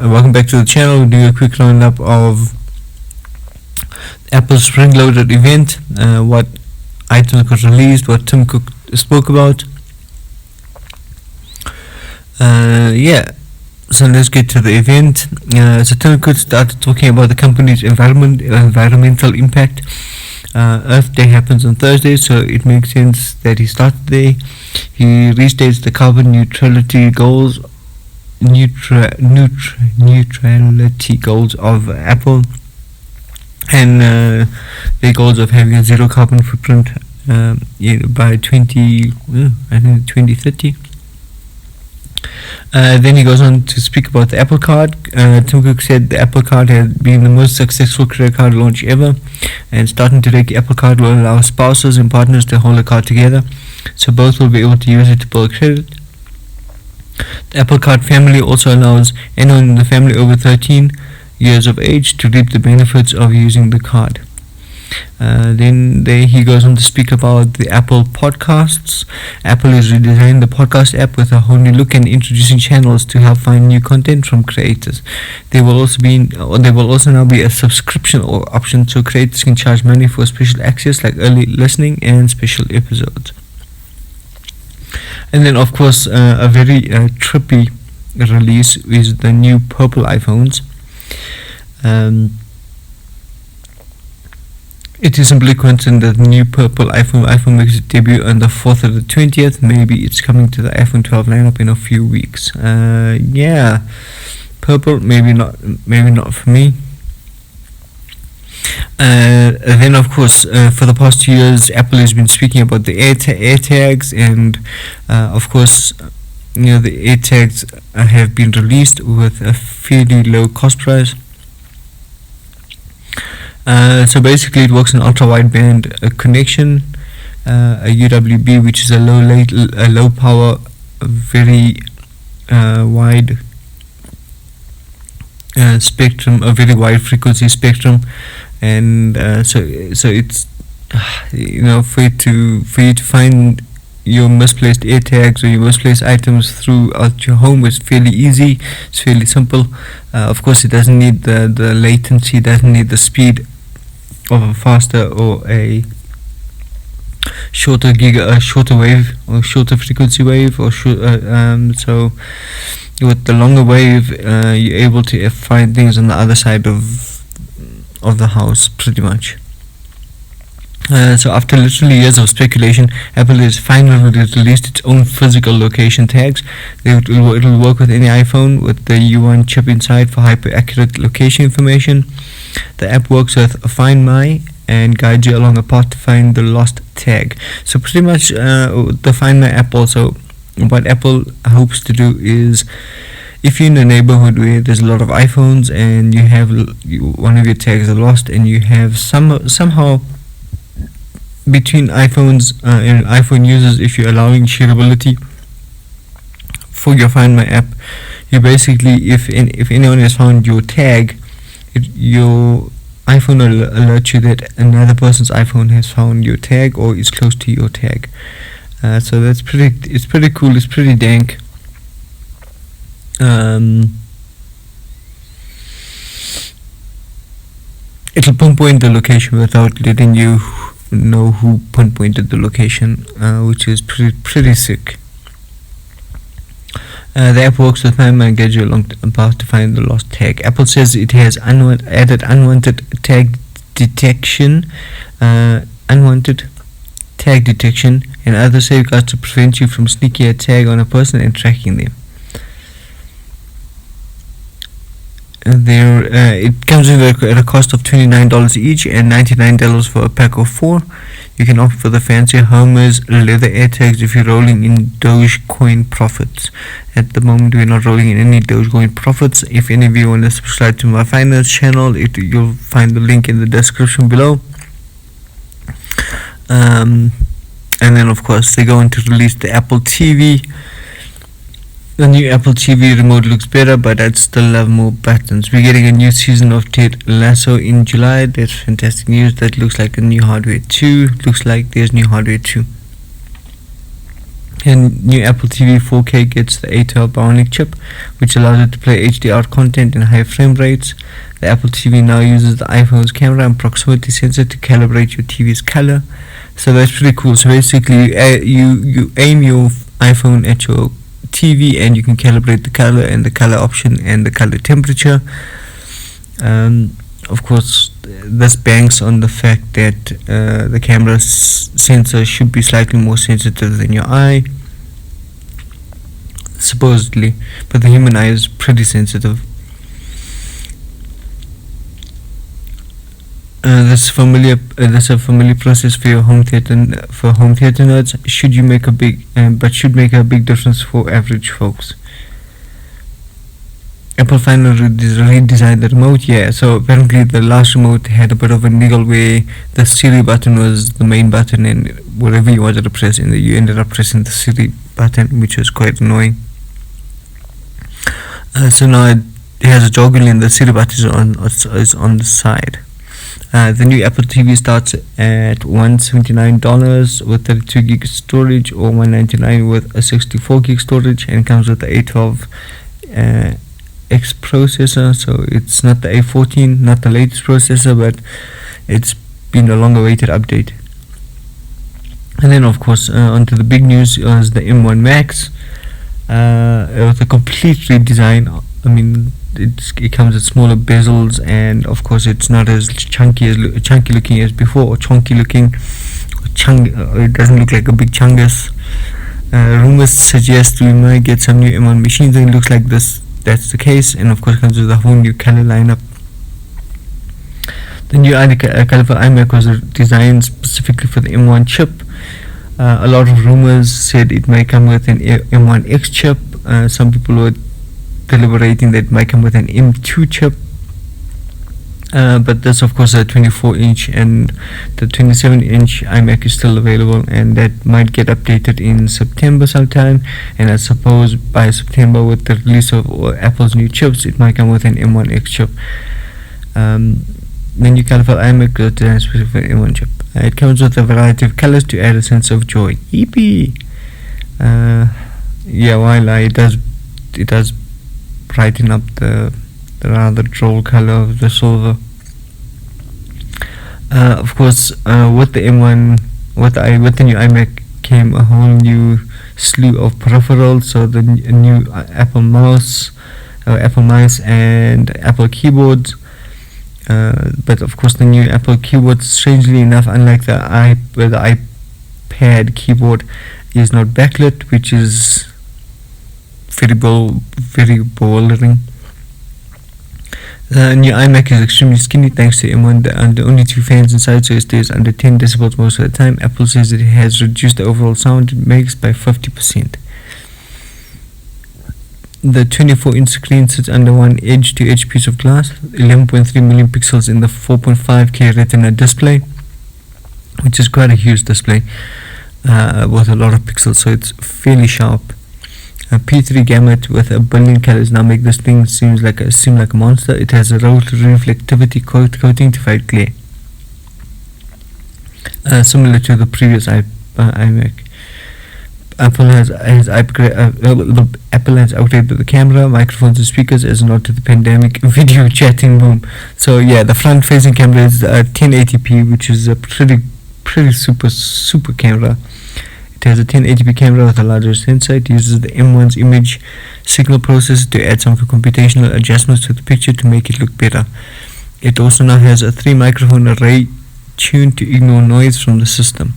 Welcome back to the channel. We'll do a quick roundup of Apple's Spring Loaded event, what items got released, what Tim Cook spoke about. So let's get to the event. So Tim Cook started talking about the company's environmental impact. Earth Day happens on Thursday, so it makes sense that he started there. He restates the carbon neutrality goals of Apple, and their goals of having a zero carbon footprint by 2030. Then he goes on to speak about the Apple Card. Tim Cook said the Apple Card has been the most successful credit card launch ever, and starting today, the Apple Card will allow spouses and partners to hold a card together, so both will be able to use it to build credit. The Apple Card family also allows anyone in the family over 13 years of age to reap the benefits of using the card. Then he goes on to speak about the Apple Podcasts. Apple has redesigned the podcast app with a whole new look and introducing channels to help find new content from creators. There will also now be a subscription option, so creators can charge money for special access like early listening and special episodes. And then, of course, a very trippy release is the new purple iPhones. It is simply coincident that the new purple iPhone makes its debut on the 4th of the 20th. Maybe it's coming to the iPhone 12 lineup in a few weeks. Purple, maybe not for me. Then, of course, for the past 2 years, Apple has been speaking about the AirTags, and of course, the AirTags have been released with a fairly low cost price. So basically, it works on ultra wideband connection, a UWB, which is a low power, very wide spectrum, a very wide frequency spectrum, and so it's for you to find your misplaced AirTags or your misplaced items throughout your home is fairly easy. It's fairly simple. Of course, it doesn't need the latency, doesn't need the speed of a faster or a shorter wave or shorter frequency wave, or so with the longer wave, you're able to find things on the other side of the house, pretty much. So after literally years of speculation, Apple has finally released its own physical location tags. It will work with any iPhone with the U1 chip inside for hyper-accurate location information. The app works with Find My and guides you along a path to find the lost tag. So pretty much the Find My app also, what Apple hopes to do is, if you're in a neighborhood where there's a lot of iPhones and you have one of your tags are lost, and you have somehow between iPhones and iPhone users, if you're allowing shareability for your Find My app, you basically, if anyone has found your tag, your iPhone will alert you that another person's iPhone has found your tag or is close to your tag. So it's pretty cool. It's pretty dank. It'll pinpoint the location without letting you know who pinpointed the location, which is pretty sick. The app works with Find My and guides you along a path to find the lost tag. Apple says it has added unwanted tag detection, and other safeguards to prevent you from sneaking a tag on a person and tracking them. It comes in at a cost of $29 each and $99 for a pack of 4. You can opt for the fancier Hermes leather AirTags if you're rolling in Dogecoin profits. At the moment, we're not rolling in any Dogecoin profits. If any of you want to subscribe to my finance channel, you'll find the link in the description below. And then, of course, they're going to release the Apple TV. The new Apple TV remote looks better, but I'd still love more buttons. We're getting a new season of Ted Lasso in July. That's fantastic news. That looks like a new hardware too. Looks like there's new hardware too. And new Apple TV 4K gets the A12 Bionic chip, which allows it to play HDR content in high frame rates. The Apple TV now uses the iPhone's camera and proximity sensor to calibrate your TV's color. So that's pretty cool. So basically, you aim your iPhone at your TV and you can calibrate the color and the color option and the color temperature. Of course, this banks on the fact that the camera sensor should be slightly more sensitive than your eye, supposedly, but the human eye is pretty sensitive. This a familiar process for your home theater nerds. Should make a big difference for average folks. Apple finally redesigned the remote. Yeah, so apparently the last remote had a bit of a niggle where the Siri button was the main button, and whatever you wanted to press, and you ended up pressing the Siri button, which was quite annoying. So now it has a joggle, and the Siri button is on the side. The new Apple TV starts at $179 with 32 gig storage, or $199 with a 64 gig storage, and comes with the A12 X processor. So it's not the A14, not the latest processor, but it's been a long awaited update. And then of course onto the big news is the M1 Max with a complete redesign. I mean, it comes with smaller bezels, and of course it's not as chunky looking as before, or chunky looking. It doesn't look like a big chungus. Rumors suggest we might get some new M1 machines, and it looks like that's the case. And of course comes with a whole new color lineup. The new colorful iMac was designed specifically for the M1 chip. A lot of rumors said it might come with an M1 X chip. Some people were deliberating that it might come with an M2 chip, but that's of course a 24-inch, and the 27-inch iMac is still available, and that might get updated in September sometime. And I suppose by September, with the release of Apple's new chips, it might come with an M1 X chip. The new colorful iMac is designed specifically for M1 chip. It comes with a variety of colors to add a sense of joy. Yippee! Yeah, while it does brighten up the rather droll color of the silver. Of course, with the M1, with the new iMac came a whole new slew of peripherals. So the new Apple mouse, and Apple keyboards. But of course, the new Apple keyboard, strangely enough, unlike the iPad keyboard, is not backlit, which is very bewildering. The new iMac is extremely skinny thanks to M1, and the only two fans inside, so it stays under 10 decibels most of the time. Apple says it has reduced the overall sound it makes by 50%. The 24-inch screen sits under one edge-to-edge piece of glass, 11.3 million pixels in the 4.5K Retina display, which is quite a huge display with a lot of pixels, so it's fairly sharp. A P3 gamut with a billion colors now make this thing seem like a monster. It has a rotary reflectivity coating to fight glare, similar to the previous iMac. Apple has upgraded the camera, microphones, and speakers as a nod to the pandemic video chatting boom. So yeah, the front-facing camera is 1080p, which is a pretty super camera. It has a 1080p camera with a larger sensor. It uses the M1's image signal processor to add some computational adjustments to the picture to make it look better. It also now has a 3-microphone array tuned to ignore noise from the system.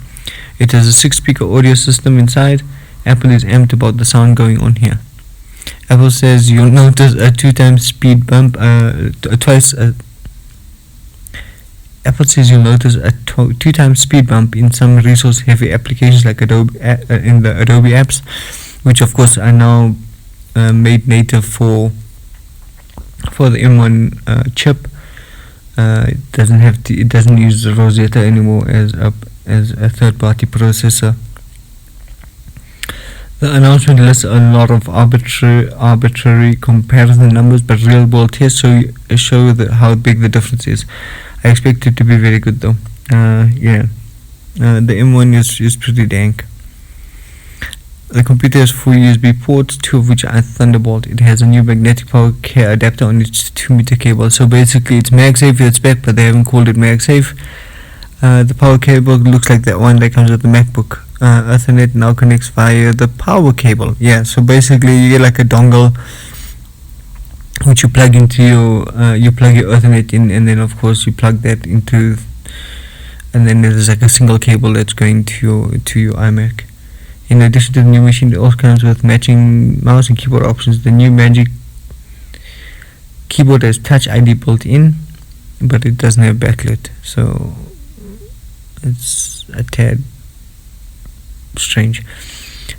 It has a 6-speaker audio system inside. Apple is amped about the sound going on here. Apple says you'll notice a 2x speed bump, Apple says you'll notice a 2x speed bump in some resource-heavy applications like Adobe in the Adobe apps, which of course are now made native for the M1 chip. It doesn't use the Rosetta anymore as a third-party processor. The announcement lists a lot of arbitrary comparison numbers, but real-world tests show how big the difference is. I expect it to be very good though. The M1 is pretty dank. The computer has 4 USB ports, 2 of which are Thunderbolt. It has a new magnetic power adapter on its 2-meter cable. So basically it's MagSafe at its back, but they haven't called it MagSafe. The power cable looks like that one that comes with the MacBook. Ethernet now connects via the power cable. Yeah, so basically you get like a dongle which you plug into your Ethernet in, and then of course you plug that into, and then there's like a single cable that's going to your iMac. In addition to the new machine, it also comes with matching mouse and keyboard options. The new Magic keyboard has Touch ID built in, but it doesn't have backlit, so it's a tad strange.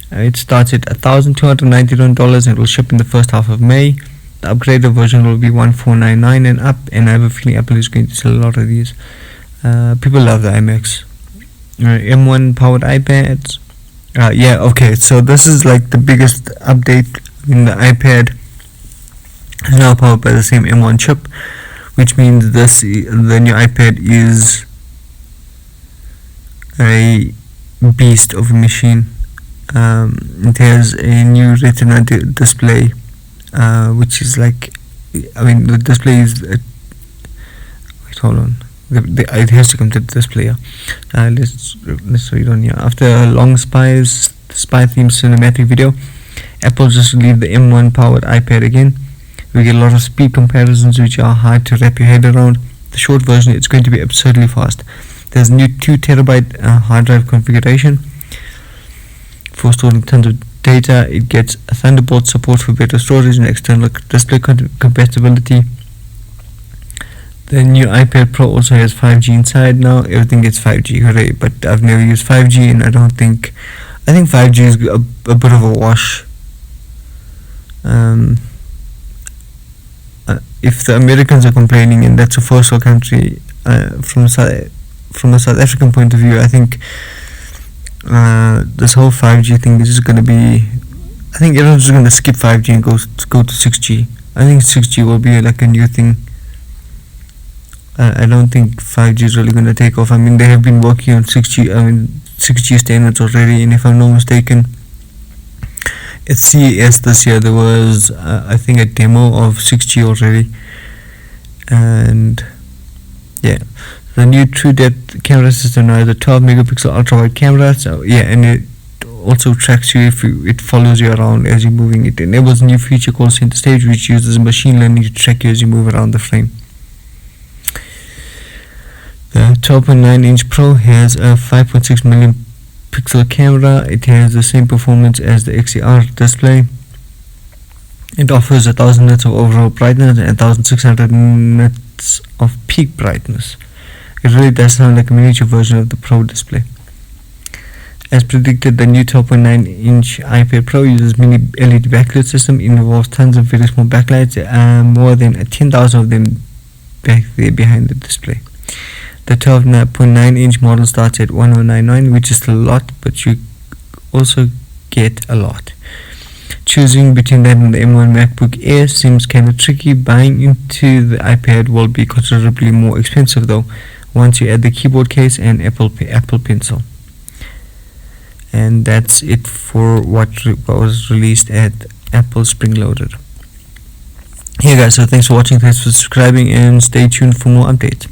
It starts at $1,291 and it will ship in the first half of May. The upgraded version will be $1,499 and up, and I have a feeling Apple is going to sell a lot of these. People love the iMacs. M1 powered iPads. Yeah, okay, so this is like the biggest update in the iPad. Is now powered by the same M1 chip, which means the new iPad is a beast of a machine. It has a new Retina display, which is like, I mean, the display is wait, hold on, it has to come to the display. Yeah. Let's read on here. After a long spy theme cinematic video, Apple just released the M1 powered iPad again. We get a lot of speed comparisons which are hard to wrap your head around. The short version, it's going to be absurdly fast. There's a new 2TB hard drive configuration for storing tons of data. It gets a Thunderbolt support for better storage and external display compatibility. The new iPad Pro also has 5G inside now. Everything gets 5G, hooray! But I've never used 5G, and I think 5G is a bit of a wash. If the Americans are complaining, and that's a first world country, from a South African point of view, I think this whole 5G thing is just going to be, I think everyone's just going to skip 5G and go to 6G. I think 6G will be like a new thing. I don't think 5G is really going to take off. I mean, they have been working on 6G standards already, and if I'm not mistaken, at CES this year there was I think a demo of 6G already. And yeah, the new true depth camera system now has a 12 megapixel ultra wide camera. So yeah, and it also tracks you if it follows you around as you're moving. It enables a new feature called center stage, which uses machine learning to track you as you move around the frame. The 12.9-inch Pro has a 5.6 million pixel camera. It has the same performance as the XDR display. It offers 1000 nits of overall brightness and 1600 nits of peak brightness. It really does sound like a miniature version of the Pro display. As predicted, the new 12.9-inch iPad Pro uses mini LED backlit system. It involves tons of very small backlights, more than 10,000 of them back there behind the display. The 12.9-inch model starts at $1,199, which is still a lot, but you also get a lot. Choosing between that and the M1 MacBook Air seems kind of tricky. Buying into the iPad will be considerably more expensive though, once you add the keyboard case and Apple Pencil. And that's it for what was released at Apple Spring Loaded. Hey guys, so thanks for watching, thanks for subscribing, and stay tuned for more updates.